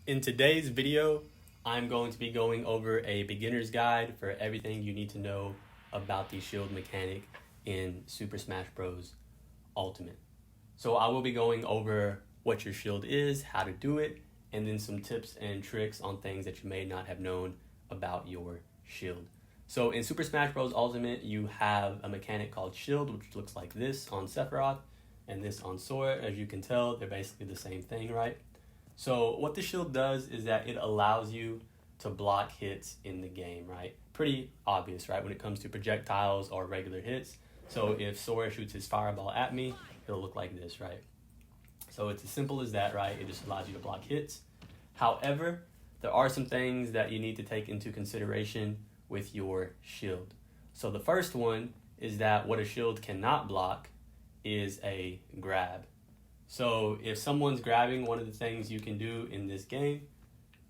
In today's video, I'm going to be going over a beginner's guide for everything you need to know about the shield mechanic in Super Smash Bros. Ultimate. So I will be going over what your shield is, how to do it, and then some tips and tricks on things that you may not have known about your shield. So in Super Smash Bros. Ultimate, you have a mechanic called shield, which looks like this on Sephiroth and this on Sora. As you can tell, they're basically the same thing, right? So what the shield does is that it allows you to block hits in the game, right? Pretty obvious, right? When it comes to projectiles or regular hits. So if Sora shoots his fireball at me, it'll look like this, right? So it's as simple as that, right? It just allows you to block hits. However, there are some things that you need to take into consideration with your shield. So the first one is that what a shield cannot block is a grab. So if someone's grabbing, one of the things you can do in this game,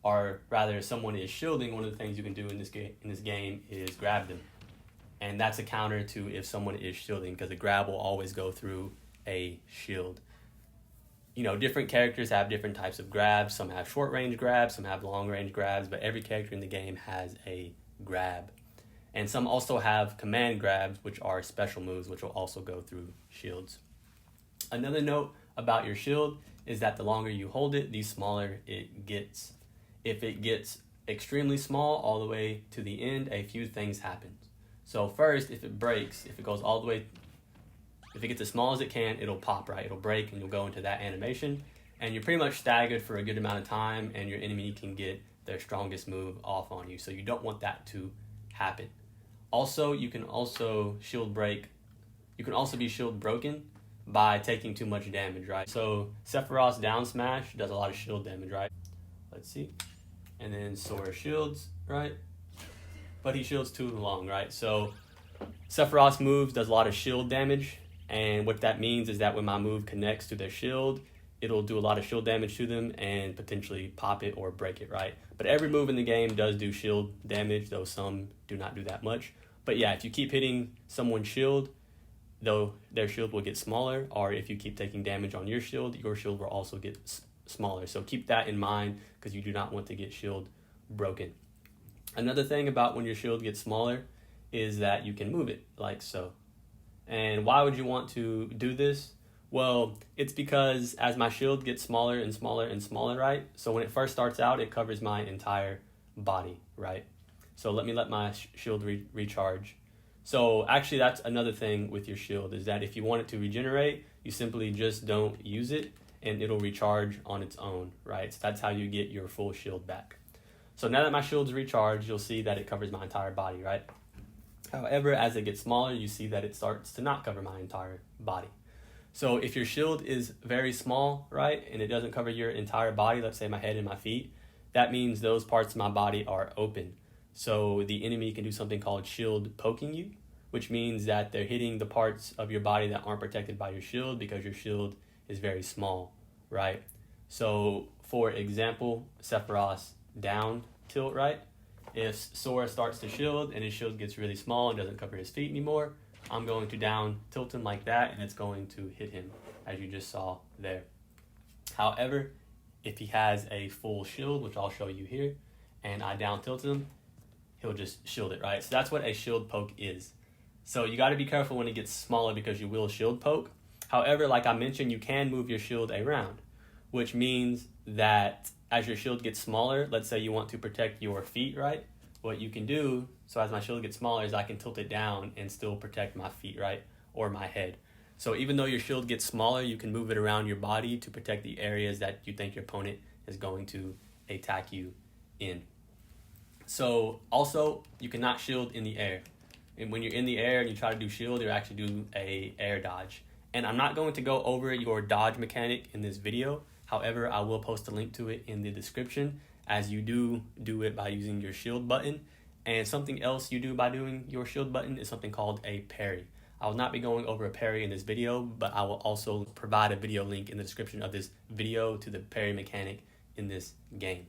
or rather if someone is shielding, one of the things you can do in this game is grab them. And that's a counter to if someone is shielding, because a grab will always go through a shield. You know, different characters have different types of grabs. Some have short range grabs, some have long range grabs, but every character in the game has a grab. And some also have command grabs, which are special moves, which will also go through shields. Another note about your shield is that the longer you hold it, the smaller it gets. If it gets extremely small all the way to the end, a few things happen. So first, if it breaks, if it goes all the way, if it gets as small as it can, it'll pop, right? It'll break and you'll go into that animation. And you're pretty much staggered for a good amount of time and your enemy can get their strongest move off on you. So you don't want that to happen. Also, you can also shield break. You can also be shield broken by taking too much damage, right? So Sephiroth's down smash does a lot of shield damage, right? Let's see. And then Sora shields, right? But he shields too long, right? So Sephiroth's moves does a lot of shield damage, and what that means is that when my move connects to their shield, it'll do a lot of shield damage to them and potentially pop it or break it, right? But every move in the game does do shield damage, though some do not do that much. But yeah, if you keep hitting someone's shield, though their shield will get smaller, or if you keep taking damage on your shield will also get smaller. So keep that in mind because you do not want to get shield broken. Another thing about when your shield gets smaller is that you can move it like so. And why would you want to do this? Well, it's because as my shield gets smaller and smaller and smaller, right? So when it first starts out, it covers my entire body, right? So let my shield recharge. So actually that's another thing with your shield is that if you want it to regenerate, you simply just don't use it and it'll recharge on its own, right? So that's how you get your full shield back. So now that my shield's recharged, you'll see that it covers my entire body, right? However, as it gets smaller, you see that it starts to not cover my entire body. So if your shield is very small, right, and it doesn't cover your entire body, let's say my head and my feet, that means those parts of my body are open. So the enemy can do something called shield poking you, which means that they're hitting the parts of your body that aren't protected by your shield because your shield is very small, right? So for example, Sephiroth's down tilt, right? If Sora starts to shield and his shield gets really small and doesn't cover his feet anymore, I'm going to down tilt him like that and it's going to hit him as you just saw there. However, if he has a full shield, which I'll show you here, and I down tilt him, he'll just shield it, right? So that's what a shield poke is. So you got to be careful when it gets smaller because you will shield poke. However, like I mentioned, you can move your shield around, which means that as your shield gets smaller, let's say you want to protect your feet, right? What you can do, so as my shield gets smaller, is I can tilt it down and still protect my feet, right? Or my head. So even though your shield gets smaller, you can move it around your body to protect the areas that you think your opponent is going to attack you in. So also, you cannot shield in the air. And when you're in the air and you try to do shield, you actually do a air dodge. And I'm not going to go over your dodge mechanic in this video. However, I will post a link to it in the description as you do it by using your shield button. And something else you do by doing your shield button is something called a parry. I will not be going over a parry in this video, but I will also provide a video link in the description of this video to the parry mechanic in this game.